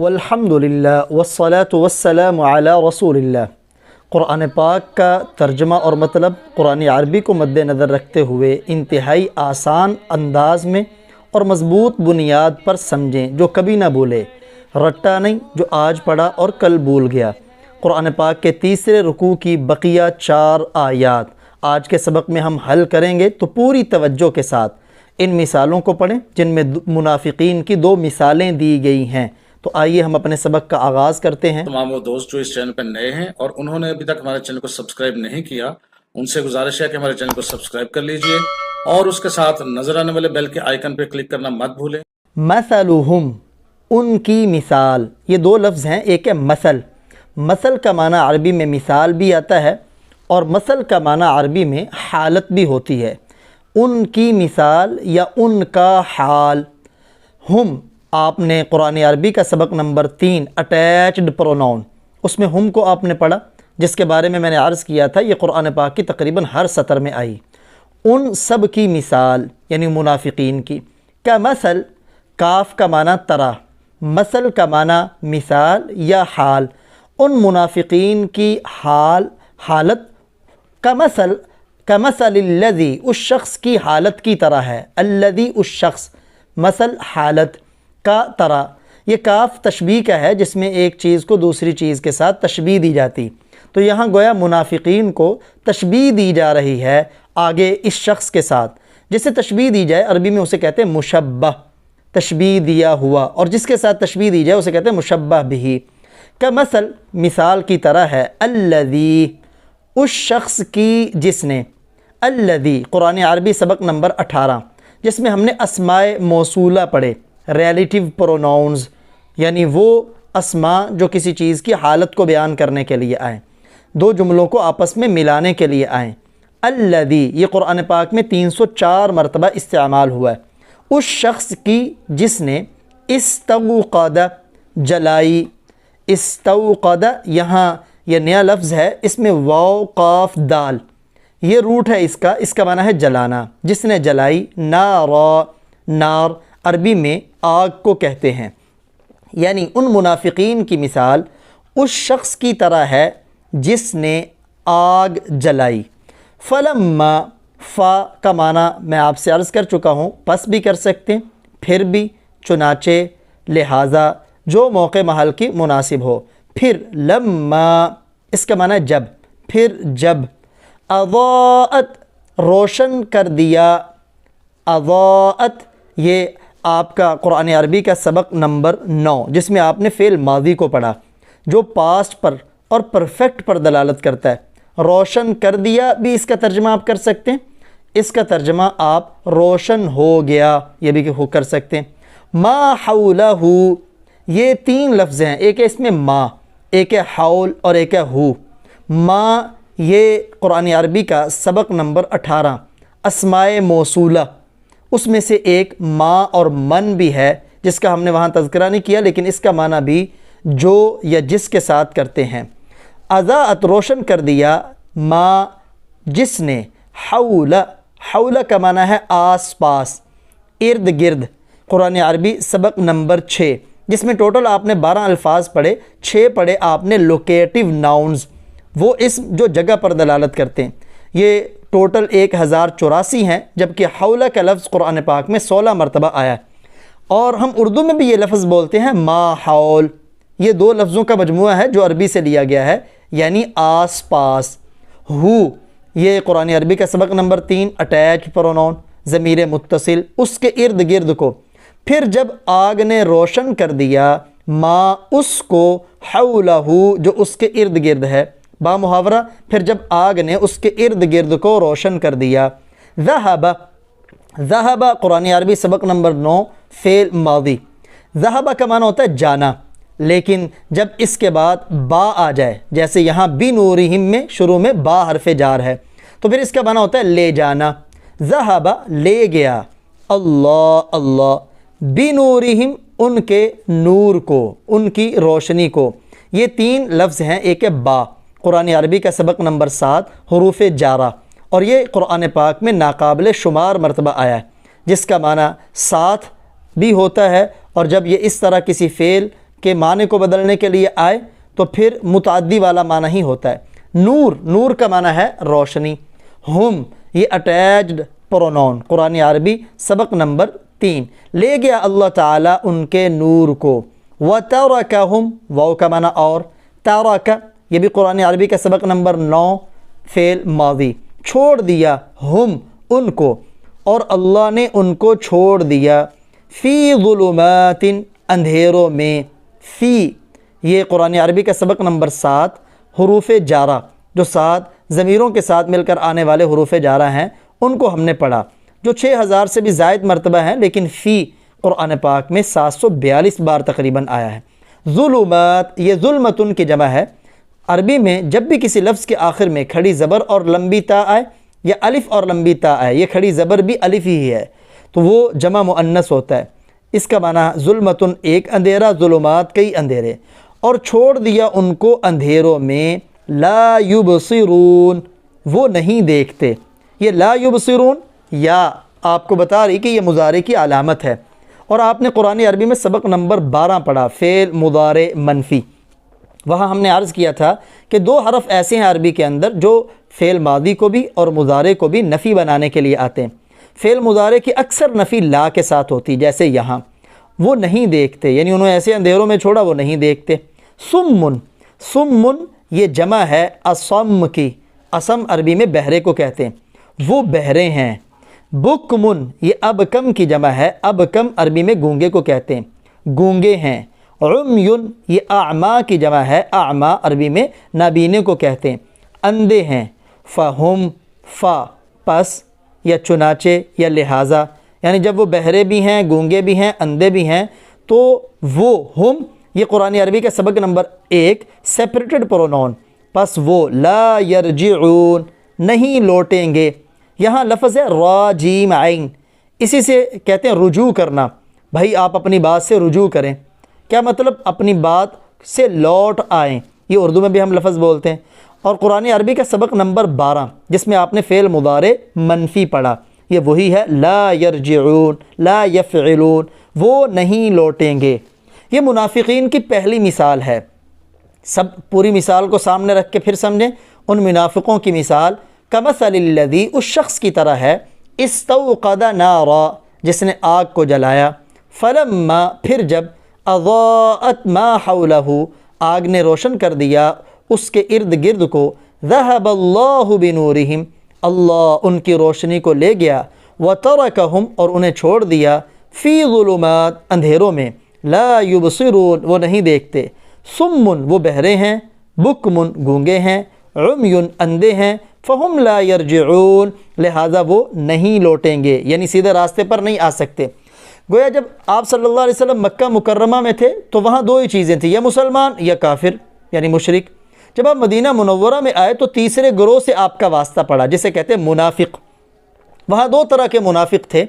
والحمدللہ والصلاة والسلام علی رسول اللہ۔ قرآن پاک کا ترجمہ اور مطلب قرآن عربی کو مد نظر رکھتے ہوئے انتہائی آسان انداز میں اور مضبوط بنیاد پر سمجھیں، جو کبھی نہ بھولے، رٹا نہیں جو آج پڑھا اور کل بھول گیا۔ قرآن پاک کے تیسرے رکوع کی بقیہ 4 آیات آج کے سبق میں ہم حل کریں گے، تو پوری توجہ کے ساتھ ان مثالوں کو پڑھیں جن میں منافقین کی 2 مثالیں دی گئی ہیں۔ تو آئیے ہم اپنے سبق کا آغاز کرتے ہیں۔ تمام وہ دوست جو اس چینل پر نئے ہیں اور انہوں نے ابھی تک ہمارے چینل کو سبسکرائب نہیں کیا، ان سے گزارش ہے کہ ہمارے چینل کو سبسکرائب کر لیجئے اور اس کے ساتھ نظر آنے والے بیل کے آئیکن پر کلک کرنا مت بھولیں۔ مثلہم، ان کی مثال، یہ 2 لفظ ہیں، ایک ہے مثل۔ مثل کا معنی عربی میں مثال بھی آتا ہے اور مثل کا معنی عربی میں حالت بھی ہوتی ہے۔ ان کی مثال یا ان کا حال۔ ہم، آپ نے قرآن عربی کا سبق نمبر 3 اٹیچڈ پروناؤن، اس میں ہم کو آپ نے پڑھا، جس کے بارے میں نے عرض کیا تھا یہ قرآن پاک کی تقریباً ہر سطر میں آئی۔ ان سب کی مثال یعنی منافقین کی، کا مثل، کاف کا معنی طرح، مثل کا معنی مثال یا حال، ان منافقین کی حالت، کا مثل الذی، اس شخص کی حالت کی طرح ہے، الذی اس شخص، مثل حالت کا طرح۔ یہ کاف تشبیہ کا ہے جس میں ایک چیز کو دوسری چیز کے ساتھ تشبیہ دی جاتی، تو یہاں گویا منافقین کو تشبیہ دی جا رہی ہے آگے اس شخص کے ساتھ۔ جسے تشبیہ دی جائے عربی میں اسے کہتے ہیں مشبہ، تشبیہ دیا ہوا، اور جس کے ساتھ تشبیہ دی جائے اسے کہتے ہیں مشبہ بہ۔ کا مثل، مثال کی طرح ہے، الذی، اس شخص کی جس نے، الذی، قرآن عربی سبق نمبر 18 جس میں ہم نے اسماء موصولہ پڑھے، ریلیٹیو پروناؤنز، یعنی وہ اسماء جو کسی چیز کی حالت کو بیان کرنے کے لیے آئیں، 2 جملوں کو آپس میں ملانے کے لیے آئیں۔ الذی، یہ قرآن پاک میں 304 مرتبہ استعمال ہوا ہے۔ اس شخص کی جس نے استوقد، جلائی، استوقد، یہاں یہ نیا لفظ ہے، اس میں واو قاف دال، یہ روٹ ہے اس کا معنی ہے جلانا، جس نے جلائی، نارا، نار عربی میں آگ کو کہتے ہیں۔ یعنی ان منافقین کی مثال اس شخص کی طرح ہے جس نے آگ جلائی۔ فلما، فا کا معنی میں آپ سے عرض کر چکا ہوں، پس بھی کر سکتے ہیں، پھر بھی، چنانچہ، لہٰذا، جو موقع محل کی مناسب ہو۔ پھر، لما، اس کا معنی جب، پھر جب، اضاءت، روشن کر دیا، اضاءت، یہ آپ کا قرآن عربی کا سبق نمبر 9 جس میں آپ نے فعل ماضی کو پڑھا جو پاسٹ پر اور پرفیکٹ پر دلالت کرتا ہے۔ روشن کر دیا بھی اس کا ترجمہ آپ کر سکتے ہیں، اس کا ترجمہ آپ روشن ہو گیا یہ بھی کر سکتے ہیں۔ ما حولہ، یہ 3 لفظ ہیں، ایک ہے اس میں ما، ایک ہے حول اور ایک ہے ہو۔ ما، یہ قرآن عربی کا سبق نمبر 18 اسماء موصولہ، اس میں سے ایک ما اور من بھی ہے جس کا ہم نے وہاں تذکرہ نہیں کیا، لیکن اس کا معنی بھی جو یا جس کے ساتھ کرتے ہیں۔ اضاءت، روشن کر دیا، ما، جس نے، حول، حول کا معنی ہے آس پاس، ارد گرد۔ قرآن عربی سبق نمبر 6 جس میں ٹوٹل آپ نے 12 الفاظ پڑھے، 6 پڑھے آپ نے لوکیٹیو ناؤنز، وہ اسم جو جگہ پر دلالت کرتے ہیں، یہ ٹوٹل 1084 ہیں، جبکہ حولہ کا لفظ قرآن پاک میں 16 مرتبہ آیا ہے۔ اور ہم اردو میں بھی یہ لفظ بولتے ہیں ما حول، یہ 2 لفظوں کا مجموعہ ہے جو عربی سے لیا گیا ہے، یعنی آس پاس۔ ہو، یہ قرآن عربی کا سبق نمبر 3 اٹیچ پروناؤن، ضمیر متصل، اس کے ارد گرد کو۔ پھر جب آگ نے روشن کر دیا، ما، اس کو، حولہ، جو اس کے ارد گرد ہے، با محاورہ، پھر جب آگ نے اس کے ارد گرد کو روشن کر دیا۔ ذہب، ذہب قرآن عربی سبق نمبر 9 فعل ماضی، ذہب کا معنی ہوتا ہے جانا، لیکن جب اس کے بعد با آ جائے، جیسے یہاں بنورہم میں شروع میں با حرف جار ہے، تو پھر اس کا معنی ہوتا ہے لے جانا۔ ذہب، لے گیا، اللہ، اللہ، بنورہم، ان کے نور کو، ان کی روشنی کو۔ یہ 3 لفظ ہیں، ایک ہے با، قرآن عربی کا سبق نمبر 7 حروف جارہ، اور یہ قرآن پاک میں ناقابل شمار مرتبہ آیا ہے، جس کا معنی ساتھ بھی ہوتا ہے، اور جب یہ اس طرح کسی فعل کے معنی کو بدلنے کے لیے آئے تو پھر متعدی والا معنی ہی ہوتا ہے۔ نور، نور کا معنی ہے روشنی۔ ہم، یہ اٹیچڈ پرونون، قرآن عربی سبق نمبر 3، لے گیا اللہ تعالیٰ ان کے نور کو۔ وَتَرَكَهُمْ، واو کا معنی اور، تَرَكَ یہ بھی قرآن عربی کا سبق نمبر 9، فعل ماضی، چھوڑ دیا، ہم ان کو، اور اللہ نے ان کو چھوڑ دیا، فی ظلمات اندھیروں میں، فی یہ قرآن عربی کا سبق نمبر 7، حروف جارہ، جو 7 ضمیروں کے ساتھ مل کر آنے والے حروف جارہ ہیں ان کو ہم نے پڑھا، جو 6000 سے بھی زائد مرتبہ ہیں، لیکن فی قرآن پاک میں 742 بار تقریباً آیا ہے۔ ظلمات یہ ظلمتن کی جمع ہے۔ عربی میں جب بھی کسی لفظ کے آخر میں کھڑی زبر اور لمبی تا آئے یا الف اور لمبی تا آئے، یہ کھڑی زبر بھی الف ہی ہے تو وہ جمع مؤنث ہوتا ہے۔ اس کا معنی ظلمتن ایک اندھیرا، ظلمات کئی اندھیرے، اور چھوڑ دیا ان کو اندھیروں میں، لا یبصرون وہ نہیں دیکھتے۔ یہ لا یبصرون یا آپ کو بتا رہی کہ یہ مضارع کی علامت ہے، اور آپ نے قرآن عربی میں سبق نمبر 12 پڑھا، فعل مضارع منفی۔ وہاں ہم نے عرض کیا تھا کہ 2 حرف ایسے ہیں عربی کے اندر جو فعل ماضی کو بھی اور مضارع کو بھی نفی بنانے کے لیے آتے ہیں۔ فعل مضارع کی اکثر نفی لا کے ساتھ ہوتی، جیسے یہاں وہ نہیں دیکھتے، یعنی انہوں نے ایسے اندھیروں میں چھوڑا وہ نہیں دیکھتے۔ سمن، سمن یہ جمع ہے اصم کی، اصم عربی میں بہرے کو کہتے ہیں، وہ بہرے ہیں۔ بکمن یہ ابکم کی جمع ہے، ابکم عربی میں گونگے کو کہتے ہیں، گونگے ہیں۔ عمیٌ یہ اعمیٰ کی جمع ہے، اعمیٰ عربی میں نابینے کو کہتے ہیں، اندھے ہیں۔ فہم، فا پس یا چنانچہ یا لہٰذا، یعنی جب وہ بہرے بھی ہیں، گونگے بھی ہیں، اندھے بھی ہیں، تو وہ ہم یہ قرآن عربی کا سبق نمبر 1 سیپریٹڈ پرونون، پس وہ لا یرجعون نہیں لوٹیں گے۔ یہاں لفظ ہے را جیم عین، اسی سے کہتے ہیں رجوع کرنا، بھائی آپ اپنی بات سے رجوع کریں۔ کیا مطلب؟ اپنی بات سے لوٹ آئیں، یہ اردو میں بھی ہم لفظ بولتے ہیں۔ اور قرآن عربی کا سبق نمبر 12 جس میں آپ نے فعل مضارع منفی پڑھا، یہ وہی ہے، لا یرجعون، لا یفعلون وہ نہیں لوٹیں گے۔ یہ منافقین کی پہلی مثال ہے۔ سب پوری مثال کو سامنے رکھ کے پھر سمجھیں۔ ان منافقوں کی مثال کمثل الذی اس شخص کی طرح ہے، استوقد نارا جس نے آگ کو جلایا، فلما پھر جب اضاءت ما حولہ آگ نے روشن کر دیا اس کے ارد گرد کو، ذہب اللہ بنورہم اللہ ان کی روشنی کو لے گیا، وترکہم اور انہیں چھوڑ دیا، فی ظلمات اندھیروں میں، لا یبصرون وہ نہیں دیکھتے، سمن وہ بہرے ہیں، بکمن گونگے ہیں، عمیٌ اندھے ہیں، فہم لا یرجعون لہٰذا وہ نہیں لوٹیں گے، یعنی سیدھے راستے پر نہیں آ سکتے۔ گویا جب آپ صلی اللہ علیہ وسلم مکہ مکرمہ میں تھے تو وہاں 2 ہی چیزیں تھیں، یا مسلمان یا کافر یعنی مشرک۔ جب آپ مدینہ منورہ میں آئے تو تیسرے گروہ سے آپ کا واسطہ پڑا جسے کہتے ہیں منافق۔ وہاں 2 طرح کے منافق تھے،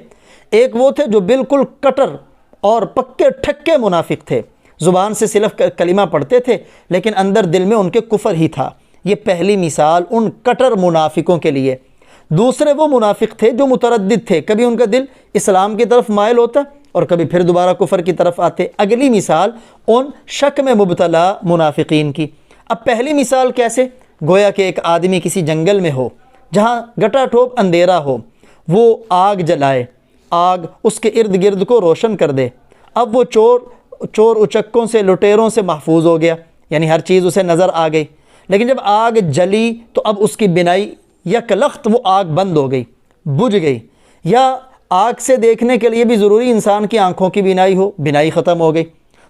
ایک وہ تھے جو بالکل کٹر اور پکے ٹھکے منافق تھے، زبان سے صرف کلمہ پڑھتے تھے لیکن اندر دل میں ان کے کفر ہی تھا۔ یہ پہلی مثال ان کٹر منافقوں کے لیے۔ دوسرے وہ منافق تھے جو متردد تھے، کبھی ان کا دل اسلام کی طرف مائل ہوتا اور کبھی پھر دوبارہ کفر کی طرف آتے۔ اگلی مثال ان شک میں مبتلا منافقین کی۔ اب پہلی مثال کیسے؟ گویا کہ ایک آدمی کسی جنگل میں ہو جہاں گٹا ٹھوپ اندھیرا ہو، وہ آگ جلائے، آگ اس کے ارد گرد کو روشن کر دے۔ اب وہ چور اچکوں سے، لٹیروں سے محفوظ ہو گیا، یعنی ہر چیز اسے نظر آ گئی۔ لیکن جب آگ جلی تو اب اس کی بینائی یک لخت وہ آگ بند ہو گئی، بجھ گئی۔ یا آگ سے دیکھنے کے لیے بھی ضروری انسان کی آنکھوں کی بینائی ہو، بینائی ختم ہو گئی،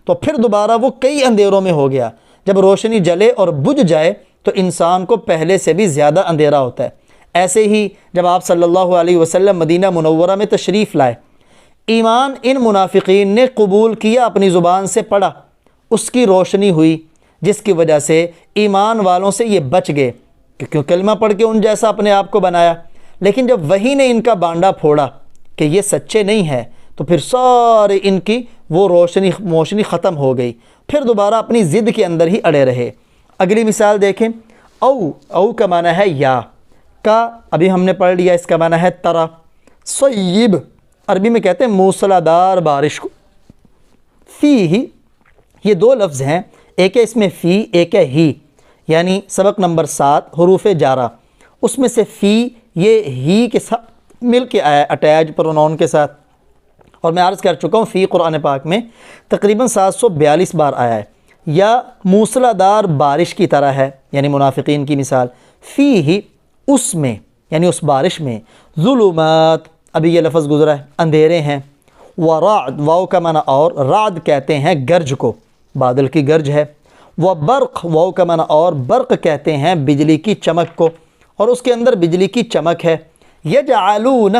تو پھر دوبارہ وہ کئی اندھیروں میں ہو گیا۔ جب روشنی جلے اور بجھ جائے تو انسان کو پہلے سے بھی زیادہ اندھیرا ہوتا ہے۔ ایسے ہی جب آپ صلی اللہ علیہ وسلم مدینہ منورہ میں تشریف لائے، ایمان ان منافقین نے قبول کیا، اپنی زبان سے پڑھا، اس کی روشنی ہوئی، جس کی وجہ سے ایمان والوں سے یہ بچ گئے، کیونکہ کلمہ پڑھ کے ان جیسا اپنے آپ کو بنایا۔ لیکن جب وحی نے ان کا بانڈا پھوڑا کہ یہ سچے نہیں ہے تو پھر سارے ان کی وہ روشنی ختم ہو گئی، پھر دوبارہ اپنی ضد کے اندر ہی اڑے رہے۔ اگلی مثال دیکھیں، او کا معنی ہے یا، کا ابھی ہم نے پڑھ لیا، اس کا معنی ہے ترا۔ صیب عربی میں کہتے ہیں موسلادھار بارش کو، فیہ یہ دو لفظ ہیں، ایک ہے اس میں فی، ایک ہے ہی، یعنی سبق نمبر 7 حروف جارہ، اس میں سے فی یہ ہی کے ساتھ مل کے آیا ہے اٹیچ پرونون کے ساتھ، اور میں عرض کر چکا ہوں فی قرآن پاک میں تقریباً 742 بار آیا ہے، یا موسلا دار بارش کی طرح ہے، یعنی منافقین کی مثال، فی ہی اس میں یعنی اس بارش میں، ظلمات ابھی یہ لفظ گزرا ہے، اندھیرے ہیں، ورعد واو کا معنی اور، رعد کہتے ہیں گرج کو، بادل کی گرج ہے، وبرق واو کا معنی اور، برق کہتے ہیں بجلی کی چمک کو، اور اس کے اندر بجلی کی چمک ہے۔ یجعلون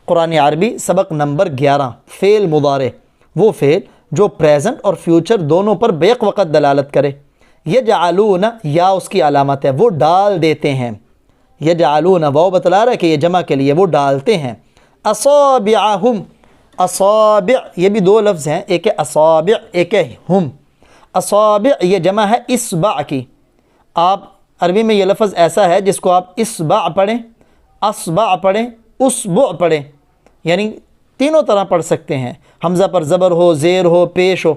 قرآن عربی سبق نمبر 11 فعل مضارع، وہ فعل جو پریزنٹ اور فیوچر دونوں پر بیک وقت دلالت کرے۔ یجعلون یا اس کی علامت ہے، وہ ڈال دیتے ہیں، یجعلون واو بتلا رہا ہے کہ یہ جمع کے لیے وہ ڈالتے ہیں۔ اصابعہم، اصابع یہ بھی دو لفظ ہیں، ایک ہے اصابع ایک ہے ہم۔ اصابع یہ جمع ہے اصبع کی، آپ عربی میں یہ لفظ ایسا ہے جس کو آپ اصبع پڑھیں، اصبع پڑھیں، اصبع پڑھیں، یعنی تینوں طرح پڑھ سکتے ہیں، حمزہ پر زبر ہو، زیر ہو، پیش ہو۔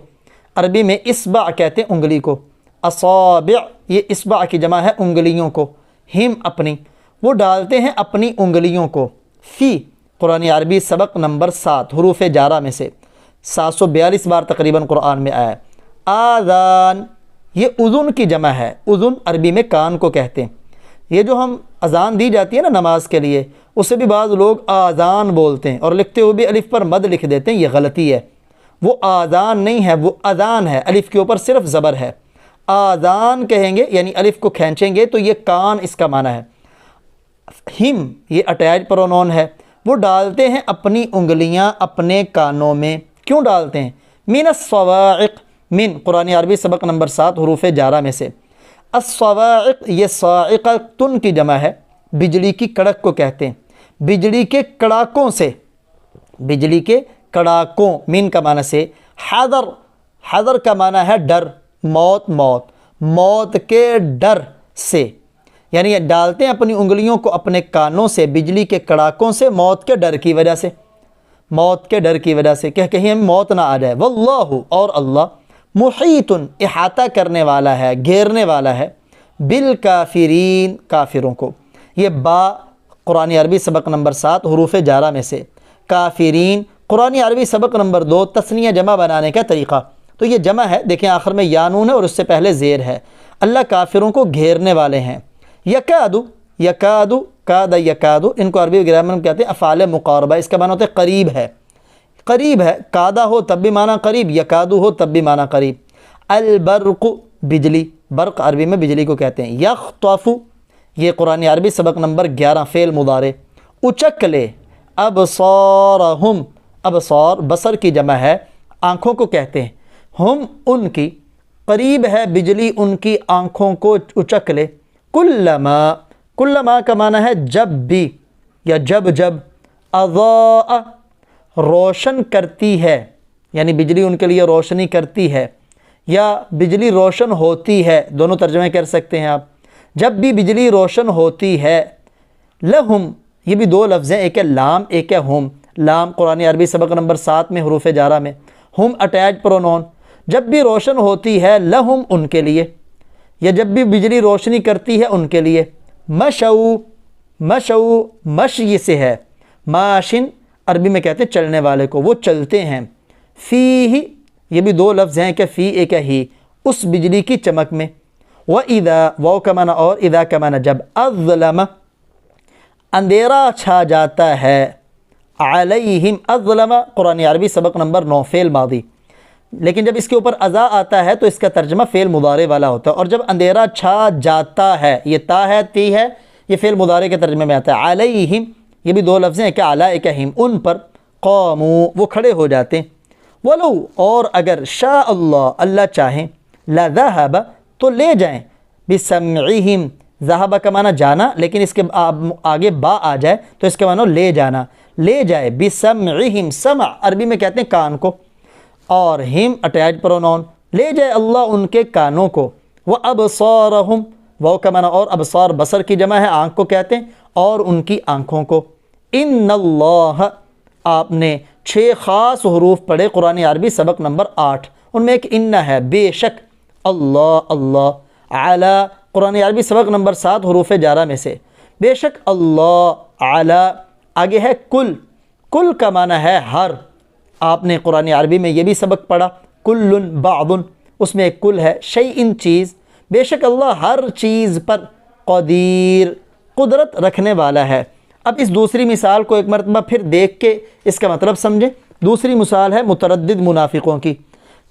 عربی میں اصبع کہتے ہیں انگلی کو، اصابع یہ اصبع کی جمع ہے انگلیوں کو، ہم اپنی، وہ ڈالتے ہیں اپنی انگلیوں کو۔ فی قرآن عربی سبق نمبر 7 حروف جارہ میں سے 742 بار تقریباً قرآن میں آیا ہے۔ آذان یہ اذن کی جمع ہے، اذن عربی میں کان کو کہتے ہیں، یہ جو ہم اذان دی جاتی ہے نا نماز کے لیے، اسے بھی بعض لوگ آذان بولتے ہیں اور لکھتے ہوئے بھی الف پر مد لکھ دیتے ہیں، یہ غلطی ہے، وہ آذان نہیں ہے، وہ اذان ہے، الف کے اوپر صرف زبر ہے۔ آذان کہیں گے یعنی الف کو کھینچیں گے تو یہ کان اس کا معنی ہے۔ ہم یہ اٹیچ پرونون ہے، وہ ڈالتے ہیں اپنی انگلیاں اپنے کانوں میں، کیوں ڈالتے ہیں؟ من الصواعق، من قرآن عربی سبق نمبر 7 حروف جارہ میں سے، الصواعق یہ صاعقۃ کی جمع ہے، بجلی کی کڑک کو کہتے ہیں، بجلی کے کڑاکوں سے، بجلی کے کڑاکوں، من کا معنی سے، حذر، حذر کا معنی ہے ڈر، موت، موت، موت کے ڈر سے، یعنی یہ ڈالتے ہیں اپنی انگلیوں کو اپنے کانوں سے بجلی کے کڑاکوں سے، موت کے ڈر کی وجہ سے، موت کے ڈر کی وجہ سے کہ کہیں ہمیں موت نہ آ جائے۔ واللہ اور اللہ، محیط احاطہ کرنے والا ہے، گھیرنے والا ہے، بالکافرین کافروں کو۔ یہ با قرآن عربی سبق نمبر 7 حروف جارہ میں سے، کافرین قرآن عربی سبق نمبر 2 تثنیہ جمع بنانے کا طریقہ، تو یہ جمع ہے، دیکھیں آخر میں یا نون ہے اور اس سے پہلے زیر ہے، اللہ کافروں کو گھیرنے والے ہیں۔ یکادو، یکادو، کاد یکادو، ان کو عربی گرامر میں کہتے ہیں افعال مقاربہ، اس کا معنی ہوتا ہے قریب ہے، قریب ہے، کادا ہو تب بھی معنی قریب، یکادو ہو تب بھی معنی قریب۔ البرق بجلی، برق عربی میں بجلی کو کہتے ہیں۔ یخطف یہ قرآن عربی سبق نمبر 11 فعل مضارع، اچک لے، ابصارہم، ابصار بصر کی جمع ہے، آنکھوں کو کہتے ہیں، ہم ان کی، قریب ہے بجلی ان کی آنکھوں کو اچک لے۔ کلما، کلما کا معنی ہے جب بھی یا جب جب، اضاء روشن کرتی ہے، یعنی بجلی ان کے لیے روشنی کرتی ہے، یا بجلی روشن ہوتی ہے، دونوں ترجمے کر سکتے ہیں آپ، جب بھی بجلی روشن ہوتی ہے۔ لہم یہ بھی دو لفظ ہیں، ایک ہے لام ایک ہے ہم، لام قرآن عربی سبق نمبر 7 میں حروف جارہ میں، ہم اٹیچ پرونون، جب بھی روشن ہوتی ہے لہم ان کے لیے، یا جب بھی بجلی روشنی کرتی ہے ان کے لیے۔ مشو، مشو مشی سے ہے، ماشن عربی میں کہتے ہیں چلنے والے کو، وہ چلتے ہیں۔ فیہ یہ بھی دو لفظ ہیں کہ فی ایک ہے ہی، اس بجلی کی چمک میں۔ وَإِذَا واو کا معنی اور، اذا کا معنی جب، اظلم اندھیرا چھا جاتا ہے، علیہم اظلم قرآن عربی سبق نمبر 9 فعل ماضی، لیکن جب اس کے اوپر ازا آتا ہے تو اس کا ترجمہ فعل مضارع والا ہوتا ہے، اور جب اندھیرا چھا جاتا ہے، یہ تا ہے تی ہے، یہ فعل مضارع کے ترجمے میں آتا ہے۔ علیہم یہ بھی دو لفظ ہیں کہ علی ایک ہم، ان پر، قاموا وہ کھڑے ہو جاتے ہیں۔ ولو اور اگر، شاء اللہ اللہ چاہیں، لذهب تو لے جائیں، بسمعہم ذہب کا معنی جانا، لیکن اس کے آگے با آ جائے تو اس کا معنی لے جانا، لے جائے، بسمعہم سمع عربی میں کہتے ہیں کان کو، اور ہم اٹیچ پرونون، لے جائے اللہ ان کے کانوں کو۔ وَأَبْصَارَهُمْ وہ کا معنی اور، ابصار بصر کی جمع ہے، آنکھ کو کہتے ہیں، اور ان کی آنکھوں کو۔ ان اللہ آپ نے 6 خاص حروف پڑھے قرآن عربی سبق نمبر 8 ان میں ایک ان ہے، بے شک، اللہ اللہ، علی قرآن عربی سبق نمبر 7 حروف جارہ میں سے، بے شک اللہ، علی آگے ہے کل، کل کا معنی ہے ہر، آپ نے قرآن عربی میں یہ بھی سبق پڑھا، کل بعض، اس میں ایک کل ہے، شیء چیز، بے شک اللہ ہر چیز پر قدیر قدرت رکھنے والا ہے۔ اب اس دوسری مثال کو ایک مرتبہ پھر دیکھ کے اس کا مطلب سمجھیں۔ دوسری مثال ہے متردد منافقوں کی،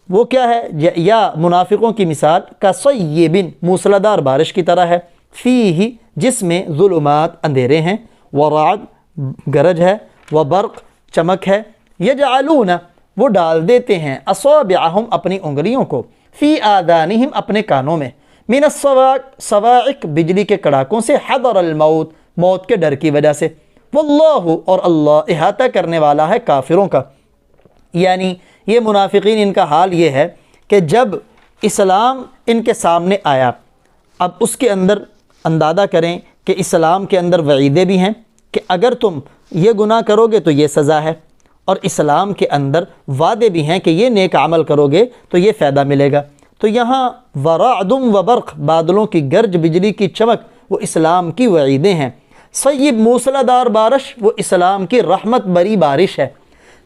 وہ کیا ہے؟ یا منافقوں کی مثال کصیب، موسلادھار بارش کی طرح ہے، فیہ جس میں ظلمات اندھیرے ہیں، ورعد گرج ہے، وبرق چمک ہے، یجعلون وہ ڈال دیتے ہیں، اصابعہم اپنی انگلیوں کو، فی آذانہم اپنے کانوں میں، من الصواعق بجلی کے کڑاکوں سے، حذر الموت موت کے ڈر کی وجہ سے، واللہ اور اللہ احاطہ کرنے والا ہے کافروں کا۔ یعنی یہ منافقین ان کا حال یہ ہے کہ جب اسلام ان کے سامنے آیا، اب اس کے اندر اندازہ کریں کہ اسلام کے اندر وعیدیں بھی ہیں کہ اگر تم یہ گناہ کرو گے تو یہ سزا ہے، اور اسلام کے اندر وعدے بھی ہیں کہ یہ نیک عمل کرو گے تو یہ فائدہ ملے گا۔ تو یہاں ورعد وبرق بادلوں کی گرج، بجلی کی چمک، وہ اسلام کی وعیدیں ہیں۔ صیب موسلادھار بارش، وہ اسلام کی رحمت بری بارش ہے۔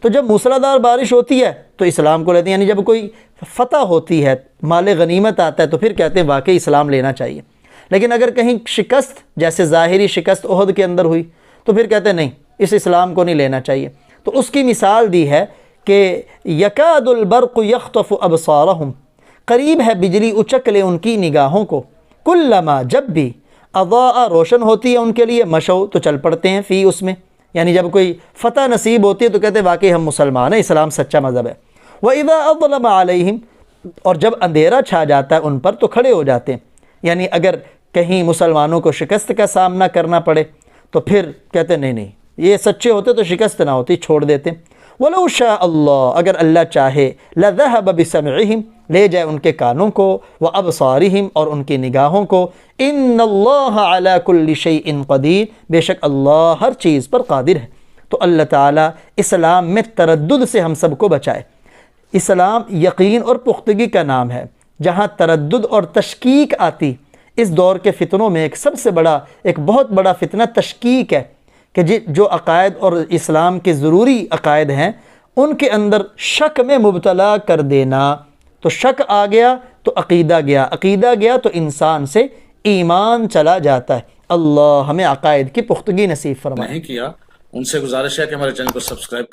تو جب موسلادھار بارش ہوتی ہے تو اسلام کو لیتے ہیں، یعنی جب کوئی فتح ہوتی ہے، مال غنیمت آتا ہے، تو پھر کہتے ہیں واقعی اسلام لینا چاہیے۔ لیکن اگر کہیں شکست، جیسے ظاہری شکست احد کے اندر ہوئی، تو پھر کہتے ہیں نہیں، اس اسلام کو نہیں لینا چاہیے۔ تو اس کی مثال دی ہے کہ یکاد البرق یخطف ابصارہم، قریب ہے بجلی اچک لے ان کی نگاہوں کو، کلما جب بھی اضاء روشن ہوتی ہے ان کے لیے، مشو تو چل پڑتے ہیں، فی اس میں، یعنی جب کوئی فتح نصیب ہوتی ہے تو کہتے ہیں واقعی ہم مسلمان ہیں، اسلام سچا مذہب ہے۔ وَإِذَا أَظْلَمَ عَلَيْهِمْ، اور جب اندھیرا چھا جاتا ہے ان پر تو کھڑے ہو جاتے ہیں، یعنی اگر کہیں مسلمانوں کو شکست کا سامنا کرنا پڑے تو پھر کہتے ہیں نہیں نہیں، یہ سچے ہوتے تو شکست نہ ہوتی، چھوڑ دیتے۔ وَلَوْ شَاءَ اللَّهُ، اگر اللہ چاہے، لَذَهَبَ بِسَمْعِهِمْ، لے جائے ان کے کانوں کو، وَأَبْصَارِهِمْ اور ان کی نگاہوں کو، إِنَّ اللَّهَ عَلَى كُلِّ شَيْءٍ قَدِيرٌ، بے شک اللہ ہر چیز پر قادر ہے۔ تو اللہ تعالیٰ اسلام میں تردد سے ہم سب کو بچائے۔ اسلام یقین اور پختگی کا نام ہے، جہاں تردد اور تشکیک آتی، اس دور کے فتنوں میں ایک سب سے بڑا، ایک بہت بڑا فتنہ تشکیک ہے، کہ جو عقائد اور اسلام کے ضروری عقائد ہیں ان کے اندر شک میں مبتلا کر دینا۔ تو شک آ گیا تو عقیدہ گیا، عقیدہ گیا تو انسان سے ایمان چلا جاتا ہے۔ اللہ ہمیں عقائد کی پختگی نصیب فرمائے۔ نہیں کیا، ان سے گزارش ہے کہ ہمارے چینل کو سبسکرائب